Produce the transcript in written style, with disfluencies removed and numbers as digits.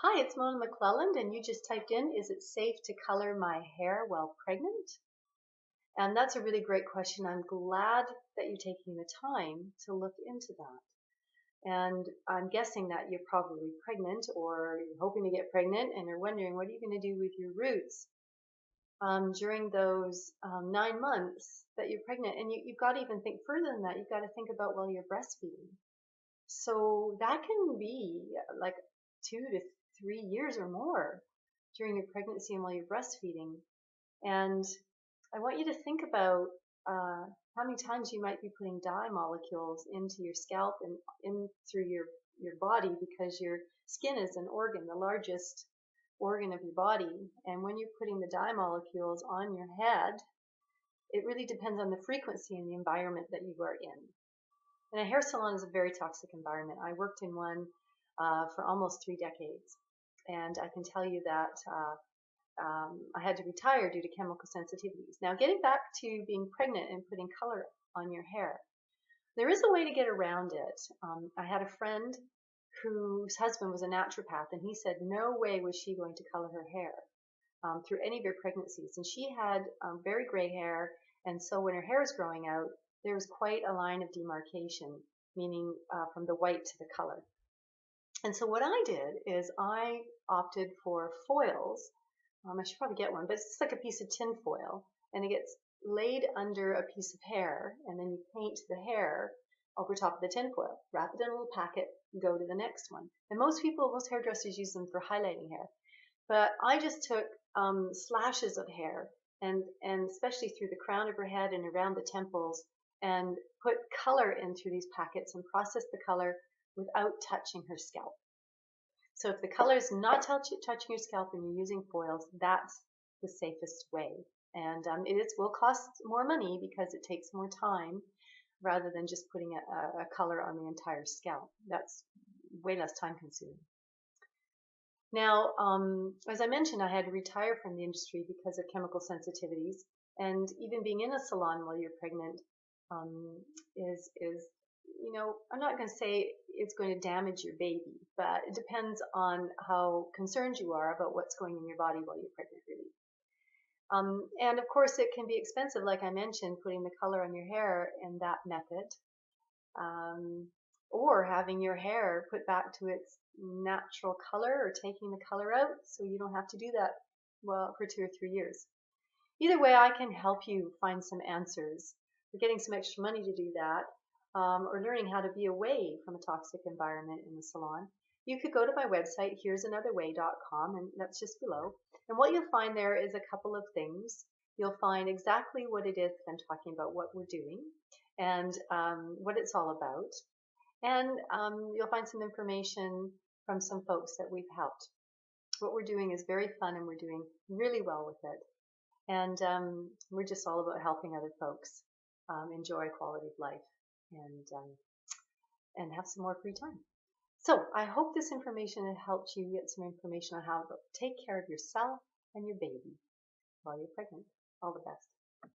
Hi, it's Mona McClelland, and you just typed in, is it safe to color my hair while pregnant? And that's a really great question. I'm glad that you're taking the time to look into that. And I'm guessing that you're probably pregnant or you're hoping to get pregnant and you're wondering, what are you going to do with your roots during those 9 months that you're pregnant? And you've got to even think further than that. You've got to think about while you're breastfeeding. So that can be like 2 to 3 years or more during your pregnancy and while you're breastfeeding. And I want you to think about how many times you might be putting dye molecules into your scalp and in through your body, because your skin is an organ, the largest organ of your body. And when you're putting the dye molecules on your head, it really depends on the frequency and the environment that you are in. And a hair salon is a very toxic environment. I worked in one for almost 3 decades. And I can tell you that I had to retire due to chemical sensitivities. Now, getting back to being pregnant and putting color on your hair, there is a way to get around it. I had a friend whose husband was a naturopath, and he said no way was she going to color her hair through any of her pregnancies. And she had very gray hair, and so when her hair was growing out, there was quite a line of demarcation, meaning from the white to the color. And so what I did is I opted for foils. I should probably get one, but it's just like a piece of tin foil, and it gets laid under a piece of hair, and then you paint the hair over top of the tin foil, wrap it in a little packet, go to the next one. And most hairdressers use them for highlighting hair. But I just took slashes of hair, and especially through the crown of her head and around the temples, and put color in through these packets and processed the color without touching her scalp. So if the color is not touching your scalp and you're using foils, that's the safest way. And it will cost more money because it takes more time rather than just putting a color on the entire scalp. That's way less time consuming. Now, as I mentioned, I had to retire from the industry because of chemical sensitivities, and even being in a salon while you're pregnant is I'm not going to say it's going to damage your baby, but it depends on how concerned you are about what's going in your body while you're pregnant, really. And of course, it can be expensive, like I mentioned, putting the color on your hair in that method, or having your hair put back to its natural color, or taking the color out so you don't have to do that for 2 or 3 years. Either way, I can help you find some answers. You're getting some extra money to do that, or learning how to be away from a toxic environment in the salon. You could go to my website, here'sanotherway.com, and that's just below. And what you'll find there is a couple of things. You'll find exactly what it is that I'm talking about, what we're doing, and what it's all about. And you'll find some information from some folks that we've helped. What we're doing is very fun, and we're doing really well with it. And we're just all about helping other folks enjoy quality of life and have some more free time. So I hope this information has helped you get some information on how to take care of yourself and your baby while you're pregnant. All the best.